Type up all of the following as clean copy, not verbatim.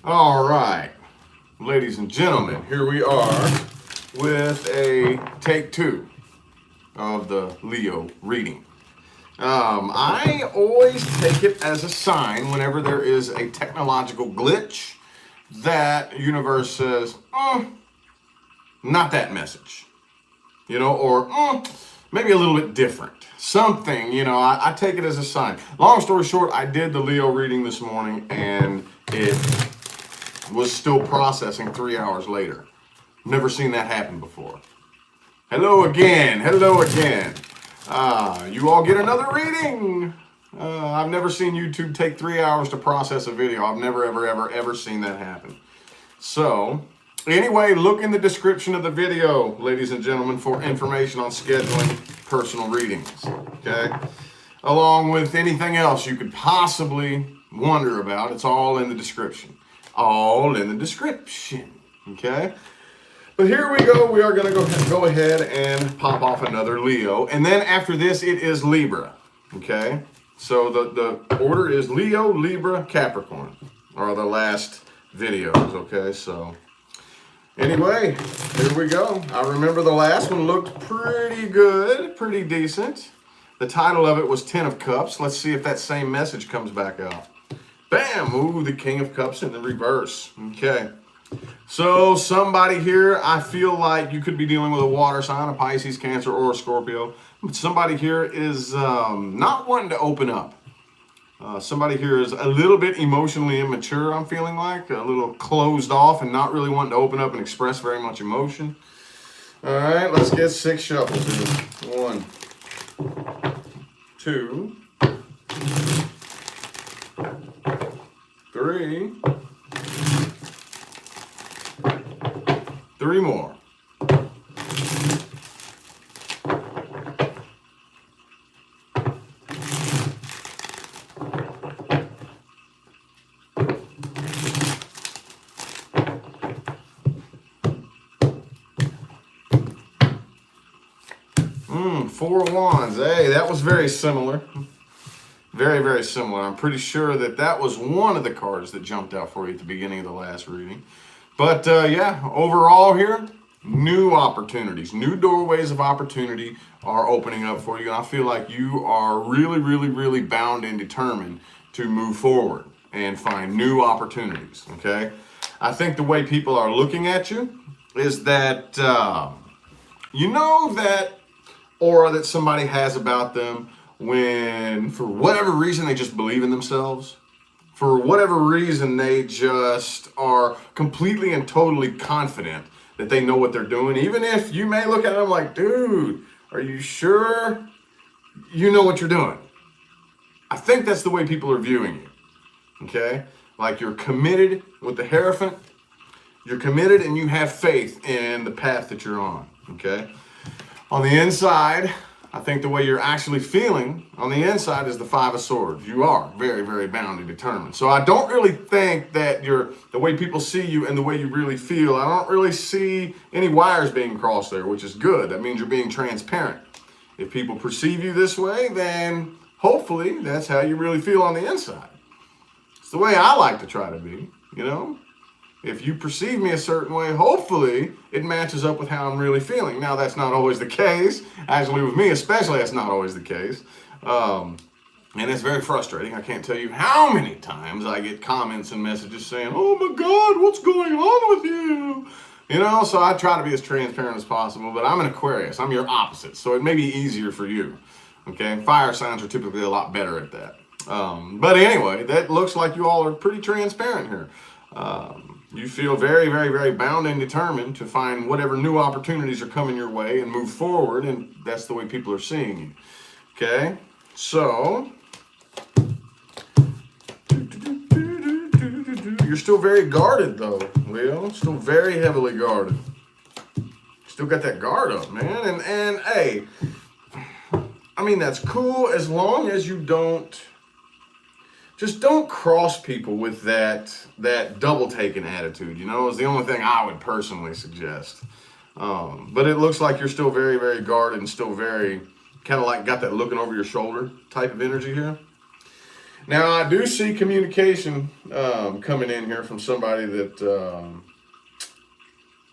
All right, ladies and gentlemen, here we are with a take two of the Leo reading. I always take it as a sign whenever there is a technological glitch that universe says, not that message, or maybe a little bit different. Something, I take it as a sign. Long story short, I did the Leo reading this morning and it was still processing 3 hours later. Never seen that happen before. Hello again. You all get another reading. I've never seen YouTube take 3 hours to process a video. I've never, ever seen that happen. So, anyway, look in the description of the video, ladies and gentlemen, for information on scheduling personal readings, okay? Along with anything else you could possibly wonder about, it's all in the description. All in the description, okay? But here we go. We are going to go ahead and pop off another Leo. And then after this, it is Libra, okay? So the order is Leo, Libra, Capricorn are the last videos, okay? So anyway, here we go. I remember the last one looked pretty good, pretty decent. The title of it was 10 of Cups. Let's see if that same message comes back out. Bam! Ooh, the King of Cups in the reverse. Okay. So somebody here, I feel like you could be dealing with a water sign, a Pisces, Cancer, or a Scorpio. But somebody here is not wanting to open up. Somebody here is a little bit emotionally immature, I'm feeling like. A little closed off and not really wanting to open up and express very much emotion. All right, let's get 6 shuffles here. 1, 2, 3. 3 more. Four wands. Hey, that was very similar. Very similar. I'm pretty sure that was one of the cards that jumped out for you at the beginning of the last reading. But yeah, overall here, new opportunities, new doorways of opportunity are opening up for you. And I feel like you are really bound and determined to move forward and find new opportunities, okay? I think the way people are looking at you is that, that aura that somebody has about them when, for whatever reason, they just believe in themselves. For whatever reason, they just are completely and totally confident that they know what they're doing. Even if you may look at them like, dude, are you sure you know what you're doing? I think that's the way people are viewing you, okay? Like you're committed with the Hierophant. You're committed and you have faith in the path that you're on, okay? On the inside, I think the way you're actually feeling on the inside is the 5 of Swords. You are very bound and determined. So I don't really think that the way people see you and the way you really feel, I don't really see any wires being crossed there, which is good. That means you're being transparent. If people perceive you this way, then hopefully that's how you really feel on the inside. It's the way I like to try to be, If you perceive me a certain way, hopefully it matches up with how I'm really feeling. Now, that's not always the case. Actually, with me especially, that's not always the case. And it's very frustrating. I can't tell you how many times I get comments and messages saying, oh my God, what's going on with you? So I try to be as transparent as possible, but I'm an Aquarius. I'm your opposite, so it may be easier for you. Okay, fire signs are typically a lot better at that. But anyway, that looks like you all are pretty transparent here. You feel very bound and determined to find whatever new opportunities are coming your way and move forward, and that's the way people are seeing you. Okay, so you're still very guarded though, Leo. Still very heavily guarded. Still got that guard up, man. And hey, I mean, that's cool as long as you don't cross people with that double taking attitude, is the only thing I would personally suggest. But it looks like you're still very guarded and still very kind of like got that looking over your shoulder type of energy here. Now, I do see communication coming in here from somebody that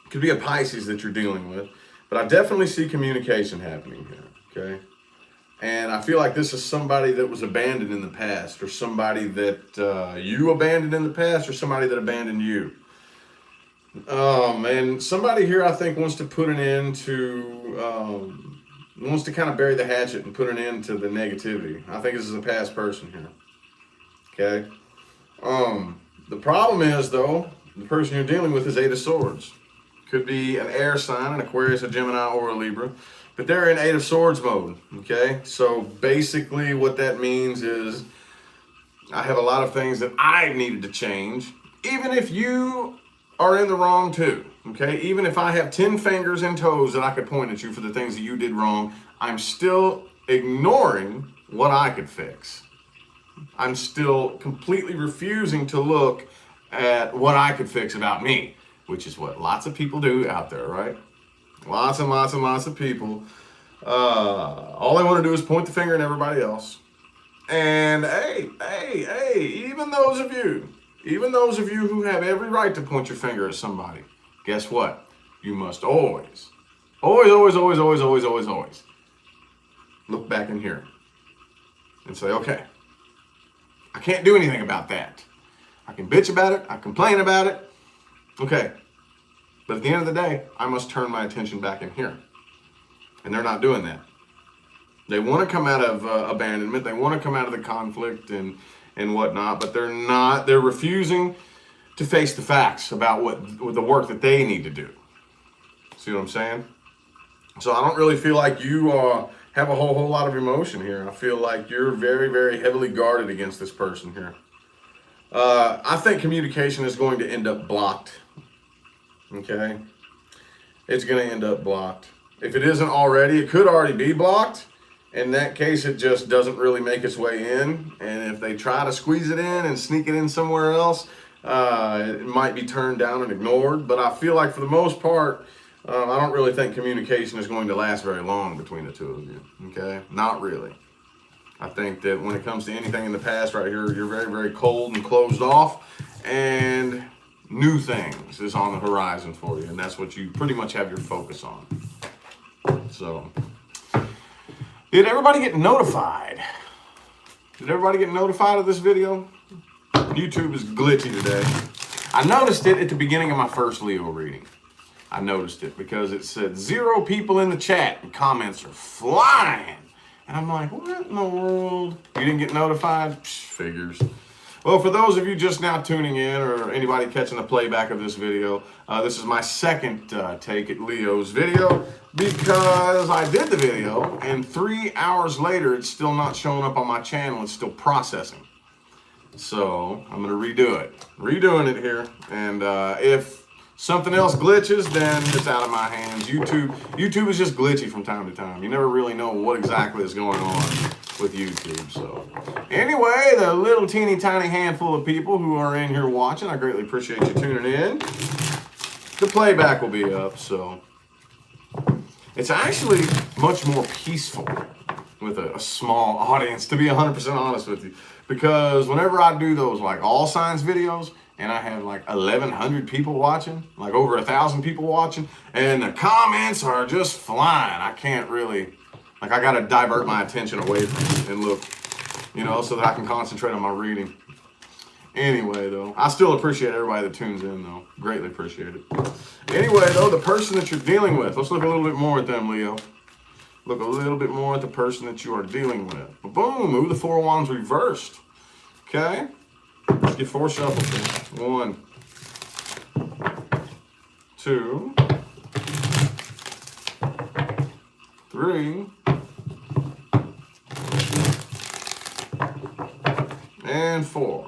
could be a Pisces that you're dealing with, but I definitely see communication happening here, okay? And I feel like this is somebody that was abandoned in the past, or somebody that you abandoned in the past, or somebody that abandoned you. And somebody here, I think, wants to put an end to, wants to kind of bury the hatchet and put an end to the negativity. I think this is a past person here. Okay. The problem is, though, the person you're dealing with is Eight of Swords. Could be an air sign, an Aquarius, a Gemini, or a Libra, but they're in Eight of Swords mode. Okay. So basically, what that means is, I have a lot of things that I needed to change, even if you are in the wrong too. Okay. Even if I have 10 fingers and toes that I could point at you for the things that you did wrong, I'm still ignoring what I could fix. I'm still completely refusing to look at what I could fix about me, which is what lots of people do out there, right? Lots and lots and lots of people. All they want to do is point the finger at everybody else. And hey, even those of you who have every right to point your finger at somebody, guess what? You must always look back in here and say, okay, I can't do anything about that. I can bitch about it. I complain about it. Okay. But at the end of the day, I must turn my attention back in here. And they're not doing that. They want to come out of abandonment. They want to come out of the conflict and whatnot, but they're not. They're refusing to face the facts about what the work that they need to do. See what I'm saying? So I don't really feel like you have a whole lot of emotion here. I feel like you're very, very heavily guarded against this person here. I think communication is going to end up blocked. Okay? It's going to end up blocked. If it isn't already, it could already be blocked. In that case, it just doesn't really make its way in. And if they try to squeeze it in and sneak it in somewhere else, it might be turned down and ignored. But I feel like for the most part, I don't really think communication is going to last very long between the two of you, okay? Not really. I think that when it comes to anything in the past right here, you're very, very cold and closed off, and new things is on the horizon for you, and that's what you pretty much have your focus on. So, did everybody get notified? Did everybody get notified of this video? YouTube is glitchy today. I noticed it at the beginning of my first Leo reading. I noticed it because it said 0 people in the chat and comments are flying. And I'm like, what in the world? You didn't get notified? Psh, figures. Well, for those of you just now tuning in, or anybody catching the playback of this video, this is my second take at Leo's video, because I did the video and 3 hours later it's still not showing up on my channel. It's still processing. So I'm going to redo it. Redoing it here. And if something else glitches, then it's out of my hands. YouTube is just glitchy from time to time. You never really know what exactly is going on with YouTube. So anyway, the little teeny tiny handful of people who are in here watching, I greatly appreciate you tuning in. The playback will be up, so it's actually much more peaceful with a small audience, to be 100% honest with you, because whenever I do those like all signs videos, and I have like 1,100 people watching, like over 1,000 people watching, and the comments are just flying. I can't really, like, I got to divert my attention away from it and look, you know, so that I can concentrate on my reading. Anyway, though, I still appreciate everybody that tunes in, though. Greatly appreciate it. Anyway, though, the person that you're dealing with, let's look a little bit more at them, Leo. Look a little bit more at the person that you are dealing with. Boom, move the 4 of Wands reversed. Okay? Let's get 4 shuffles here. 1, 2, 3, and 4.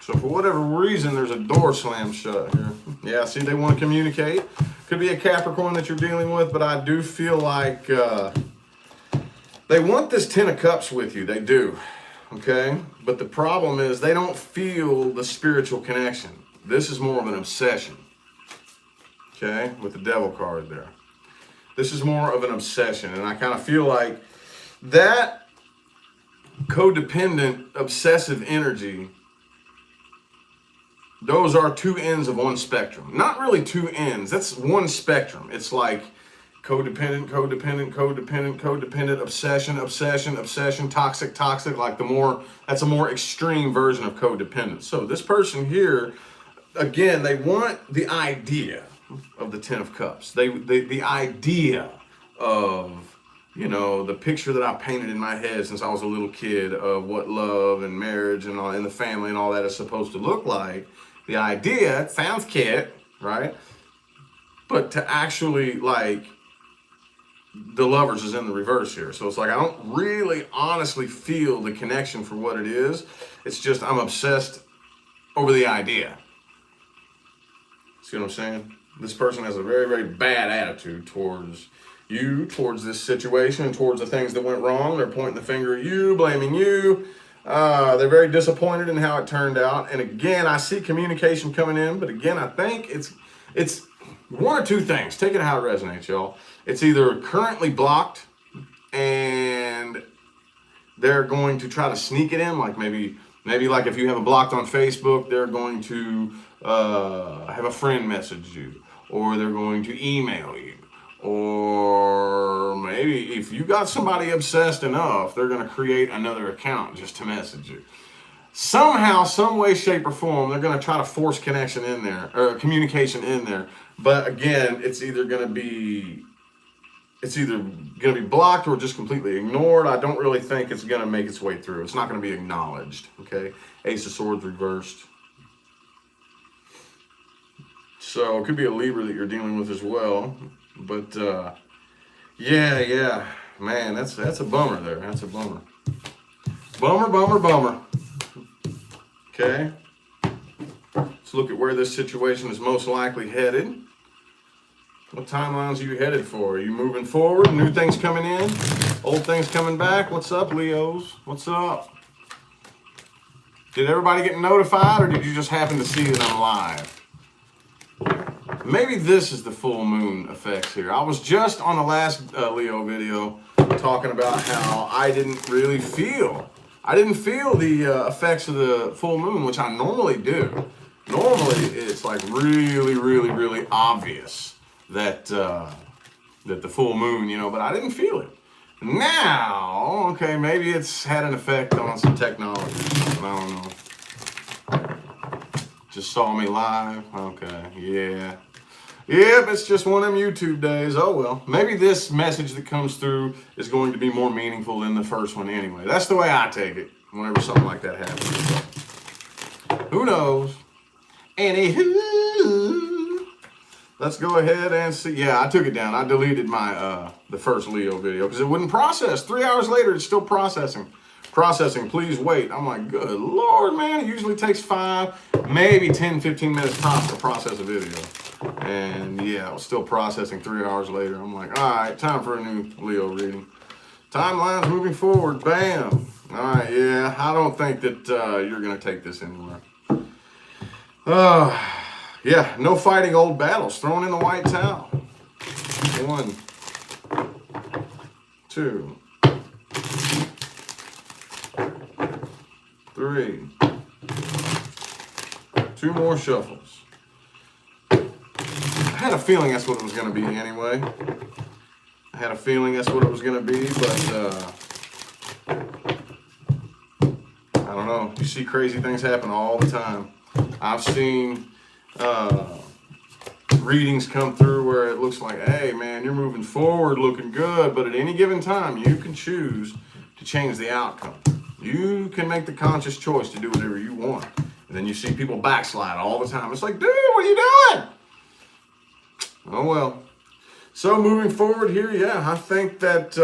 So for whatever reason, there's a door slammed shut here. Yeah, see, they want to communicate. Could be a Capricorn that you're dealing with, but I do feel like they want this 10 of Cups with you. They do, okay? But the problem is they don't feel the spiritual connection. This is more of an obsession. okay, with the devil card there. This is more of an obsession, and I kind of feel like that codependent, obsessive energy, those are two ends of one spectrum. Not really two ends, that's one spectrum. It's like codependent, codependent, codependent, codependent, obsession, obsession, obsession, toxic, toxic, like that's a more extreme version of codependence. So this person here, again, they want the idea of the Ten of Cups. The idea of, the picture that I painted in my head since I was a little kid of what love and marriage and all, and the family and all that is supposed to look like. The idea, it sounds cute, right? But to actually, like, the Lovers is in the reverse here. So it's like I don't really honestly feel the connection for what it is. It's just I'm obsessed over the idea. See what I'm saying? This person has a very, very bad attitude towards you, towards this situation, towards the things that went wrong. They're pointing the finger at you, blaming you. They're very disappointed in how it turned out. And again, I see communication coming in, but again, I think it's one or two things. Take it how it resonates, y'all. It's either currently blocked and they're going to try to sneak it in, like maybe like if you have it blocked on Facebook, they're going to have a friend message you, or they're going to email you, or maybe if you got somebody obsessed enough, they're going to create another account just to message you. Somehow, some way, shape, or form, they're going to try to force connection in there, or communication in there. But again, it's either going to be blocked or just completely ignored. I don't really think it's going to make its way through. It's not going to be acknowledged. Okay, Ace of Swords reversed. So it could be a Libra that you're dealing with as well. But yeah, man, that's a bummer there. That's a bummer. Bummer. Okay. Let's look at where this situation is most likely headed. What timelines are you headed for? Are you moving forward? New things coming in? Old things coming back? What's up, Leos? What's up? Did everybody get notified, or did you just happen to see that I'm live? Maybe this is the full moon effects here. I was just on the last Leo video talking about how I didn't feel the effects of the full moon, which I normally do. Normally, it's like really obvious that the full moon, but I didn't feel it. Now, okay, maybe it's had an effect on some technology. I don't know. Just saw me live. Okay, yeah. Yep, it's just one of them YouTube days. Oh well. Maybe this message that comes through is going to be more meaningful than the first one anyway. That's the way I take it whenever something like that happens. So, who knows? Anywho, let's go ahead and see. Yeah, I took it down. I deleted my the first Leo video because it wouldn't process. 3 hours later, it's still processing. Please wait. I'm like, good Lord, man. It usually takes 5, maybe 10, 15 minutes tops to process a video. And yeah, I was still processing 3 hours later. I'm like, all right, time for a new Leo reading. Timelines moving forward. Bam. All right, yeah. I don't think that you're going to take this anywhere. Yeah, no fighting old battles. Throwing in the white towel. 1, 2, 3. 2 more shuffles. I had a feeling that's what it was going to be anyway. I don't know. You see crazy things happen all the time. I've seen readings come through where it looks like, hey, man, you're moving forward, looking good, but at any given time, you can choose to change the outcome. You can make the conscious choice to do whatever you want. And then you see people backslide all the time. It's like, dude, what are you doing? Oh, well. So moving forward here, yeah, I think that,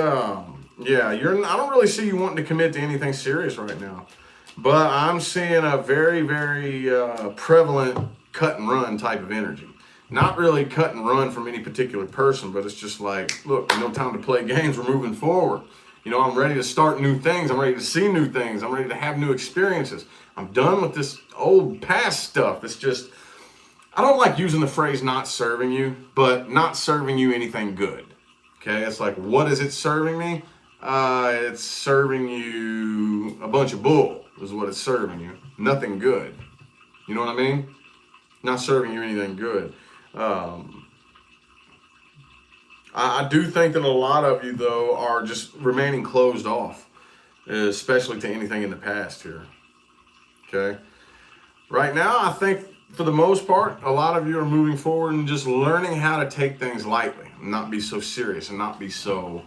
yeah, I don't really see you wanting to commit to anything serious right now. But I'm seeing a very, very prevalent cut and run type of energy. Not really cut and run from any particular person, but it's just like, look, no time to play games. We're moving forward. I'm ready to start new things. I'm ready to see new things. I'm ready to have new experiences. I'm done with this old past stuff. It's just, I don't like using the phrase not serving you, but not serving you anything good. Okay, it's like, what is it serving me? It's serving you a bunch of bull is what it's serving you. Nothing good. You know what I mean? Not serving you anything good. I do think that a lot of you, though, are just remaining closed off, especially to anything in the past here. Okay? Right now, I think for the most part, a lot of you are moving forward and just learning how to take things lightly, and not be so serious and not be so,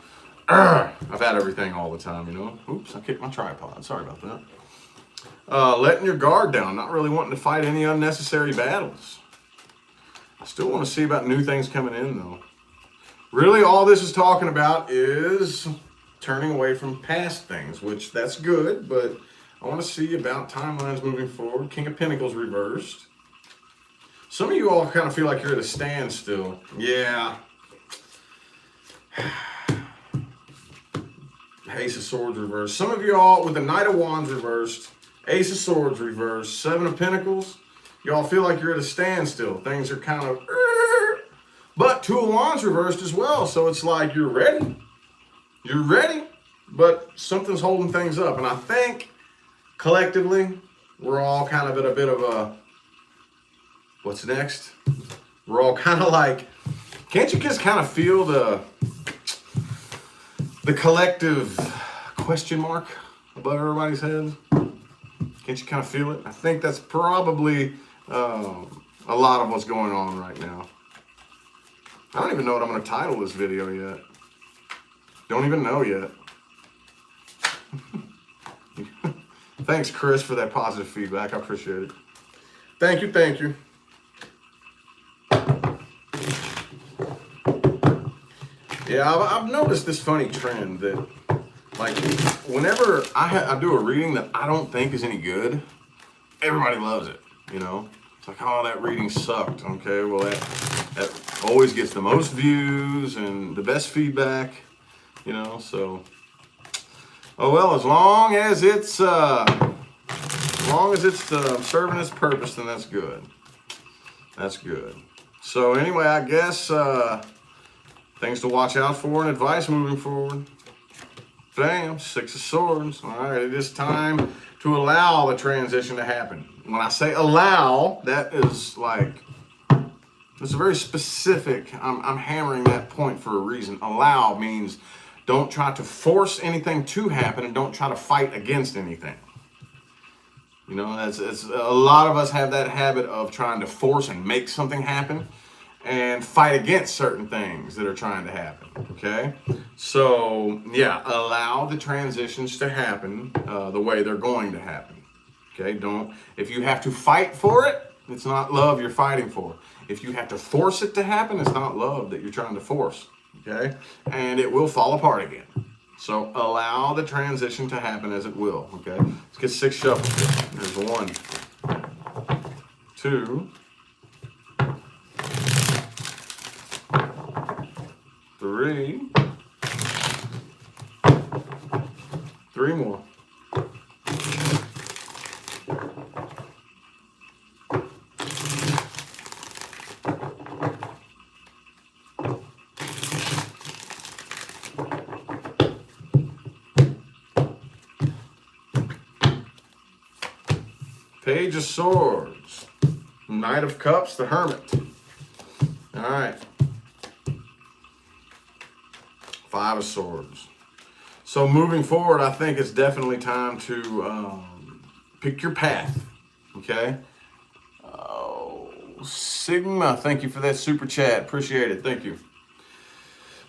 I've had everything all the time, you know? Oops, I kicked my tripod. Sorry about that. Letting your guard down, not really wanting to fight any unnecessary battles. I still want to see about new things coming in, though. Really, all this is talking about is turning away from past things, which that's good, but I want to see about timelines moving forward. King of Pentacles reversed. Some of you all kind of feel like you're at a standstill. Yeah. Ace of Swords reversed. Some of you all with the Knight of Wands reversed, Ace of Swords reversed, Seven of Pentacles. Y'all feel like you're at a standstill. Things are kind of... But Two of Wands reversed as well. So it's like you're ready. You're ready, but something's holding things up. And I think collectively, we're all kind of at a bit of a, what's next? We're all kind of like, can't you just kind of feel the collective question mark above everybody's head? Can't you kind of feel it? I think that's probably a lot of what's going on right now. I don't even know what I'm going to title this video yet. Don't even know yet. Thanks, Chris, for that positive feedback. I appreciate it. Thank you, thank you. Yeah, I've noticed this funny trend that, like, whenever I do a reading that I don't think is any good, everybody loves it, you know? It's like, oh, that reading sucked. Okay, well, that always gets the most views and the best feedback, you know, so... Oh, well, as long as it's serving its purpose, then that's good. That's good. So anyway, I guess things to watch out for and advice moving forward. Bam, Six of Swords. All right, it is time to allow the transition to happen. When I say allow, that is like, it's a very specific, I'm hammering that point for a reason. Allow means don't try to force anything to happen and don't try to fight against anything. You know, it's a lot of us have that habit of trying to force and make something happen and fight against certain things that are trying to happen, okay? So, yeah, allow the transitions to happen the way they're going to happen, okay? If you have to fight for it, it's not love you're fighting for. If you have to force it to happen, it's not love that you're trying to force. Okay, and it will fall apart again. So allow the transition to happen as it will. Okay, let's get 6 shuffles. There's 1, 2, 3, 3 more. Page of Swords, Knight of Cups, the Hermit. All right. 5 of Swords. So moving forward, I think it's definitely time to pick your path, okay? Oh, Sigma, thank you for that super chat. Appreciate it. Thank you.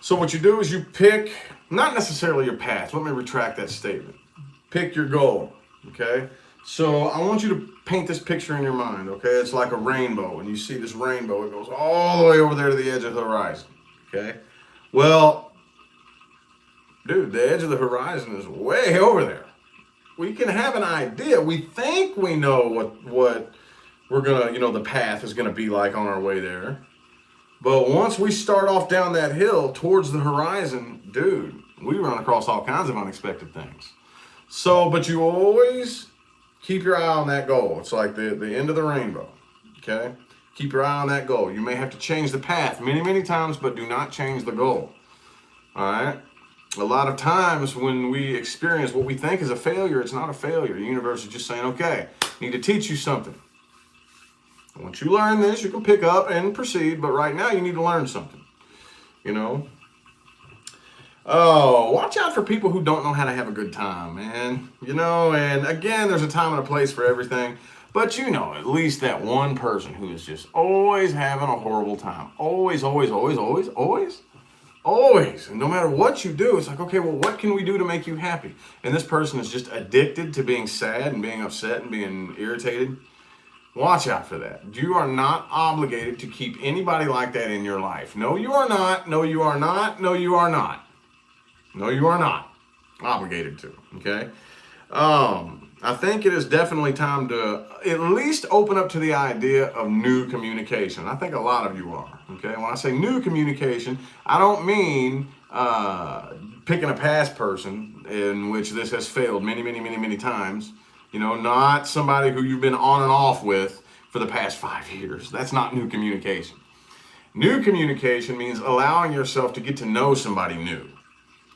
So what you do is you pick, not necessarily your path. Let me retract that statement. Pick your goal, okay? So I want you to paint this picture in your mind, okay? It's like a rainbow, and you see this rainbow. It goes all the way over there to the edge of the horizon, okay? Well, dude, the edge of the horizon is way over there. We can have an idea. We think we know what we're going to, the path is going to be like on our way there. But once we start off down that hill towards the horizon, dude, we run across all kinds of unexpected things. So, but you always... keep your eye on that goal. It's like the end of the rainbow, okay? Keep your eye on that goal. You may have to change the path many, many times, but do not change the goal. All right? A lot of times when we experience what we think is a failure, it's not a failure. The universe is just saying, okay, I need to teach you something. Once you learn this, you can pick up and proceed, but right now you need to learn something. You know? Oh, watch out for people who don't know how to have a good time, man. You know, and again, there's a time and a place for everything. But you know, at least that one person who is just always having a horrible time. Always, always, always, always, always, always. And no matter what you do, it's like, okay, well, what can we do to make you happy? And this person is just addicted to being sad and being upset and being irritated. Watch out for that. You are not obligated to keep anybody like that in your life. No, you are not. No, you are not. No, you are not. No, you are not obligated to, okay? I think it is definitely time to at least open up to the idea of new communication. I think a lot of you are, okay? When I say new communication, I don't mean picking a past person in which this has failed many, many, many, many times. You know, not somebody who you've been on and off with for the past 5 years. That's not new communication. New communication means allowing yourself to get to know somebody new.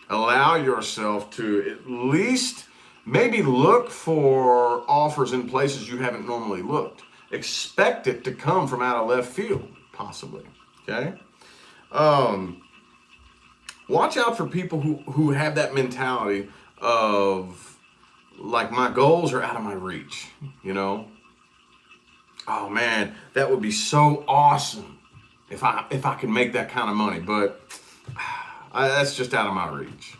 Allow yourself to at least maybe look for offers in places you haven't normally looked. Expect it to come from out of left field, possibly, okay? Watch out for people who have that mentality of, like, my goals are out of my reach, you know? Oh, man, that would be so awesome if I could make that kind of money, but that's just out of my reach.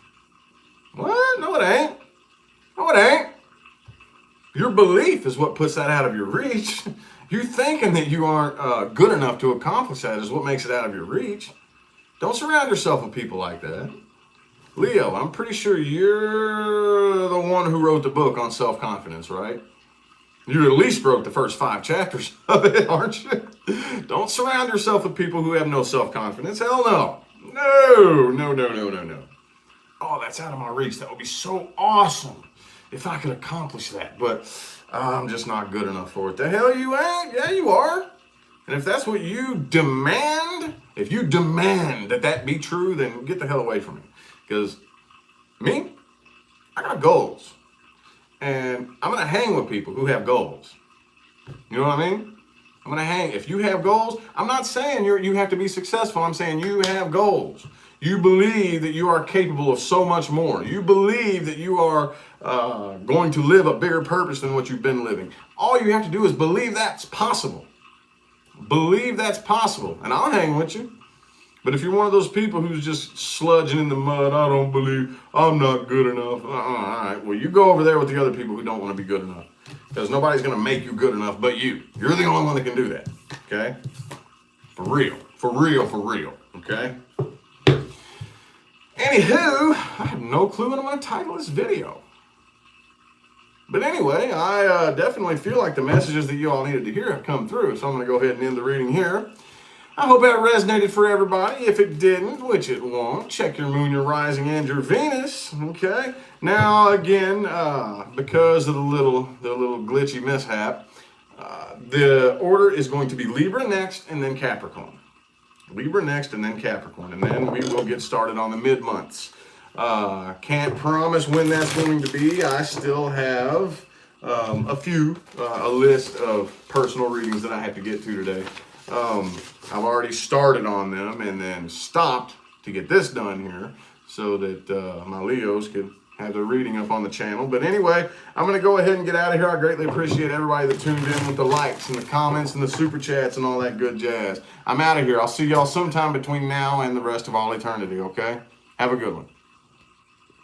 What? No, it ain't. No, it ain't. Your belief is what puts that out of your reach. You thinking that you aren't good enough to accomplish that is what makes it out of your reach. Don't surround yourself with people like that. Leo, I'm pretty sure you're the one who wrote the book on self-confidence, right? You at least wrote the first 5 chapters of it, aren't you? Don't surround yourself with people who have no self-confidence. Hell no. No, no, no, no, no, no. Oh, that's out of my reach. That would be so awesome if I could accomplish that. But I'm just not good enough for it. The hell you ain't? Yeah, you are. And if that's what you demand, if you demand that that be true, then get the hell away from me. Because me, I got goals. And I'm going to hang with people who have goals. You know what I mean? I'm going to hang. If you have goals, I'm not saying you have to be successful. I'm saying you have goals. You believe that you are capable of so much more. You believe that you are going to live a bigger purpose than what you've been living. All you have to do is believe that's possible. Believe that's possible. And I'll hang with you. But if you're one of those people who's just sludging in the mud, I don't believe, I'm not good enough. All right, well, you go over there with the other people who don't want to be good enough. Because nobody's going to make you good enough but you. You're the only one that can do that, okay? For real, for real, for real, okay? Anywho, I have no clue what I'm going to title this video. But anyway, I definitely feel like the messages that you all needed to hear have come through. So I'm going to go ahead and end the reading here. I hope that resonated for everybody. If it didn't, which it won't, check your moon, your rising, and your Venus. Okay. Now again, because of the little glitchy mishap, the order is going to be Libra next, and then Capricorn. Libra next, and then Capricorn, and then we will get started on the mid-months. Can't promise when that's going to be. I still have a list of personal readings that I have to get to today. I've already started on them and then stopped to get this done here so that my Leos could have their reading up on the channel. But anyway, I'm going to go ahead and get out of here. I greatly appreciate everybody that tuned in with the likes and the comments and the super chats and all that good jazz. I'm out of here. I'll see y'all sometime between now and the rest of all eternity, okay? Have a good one.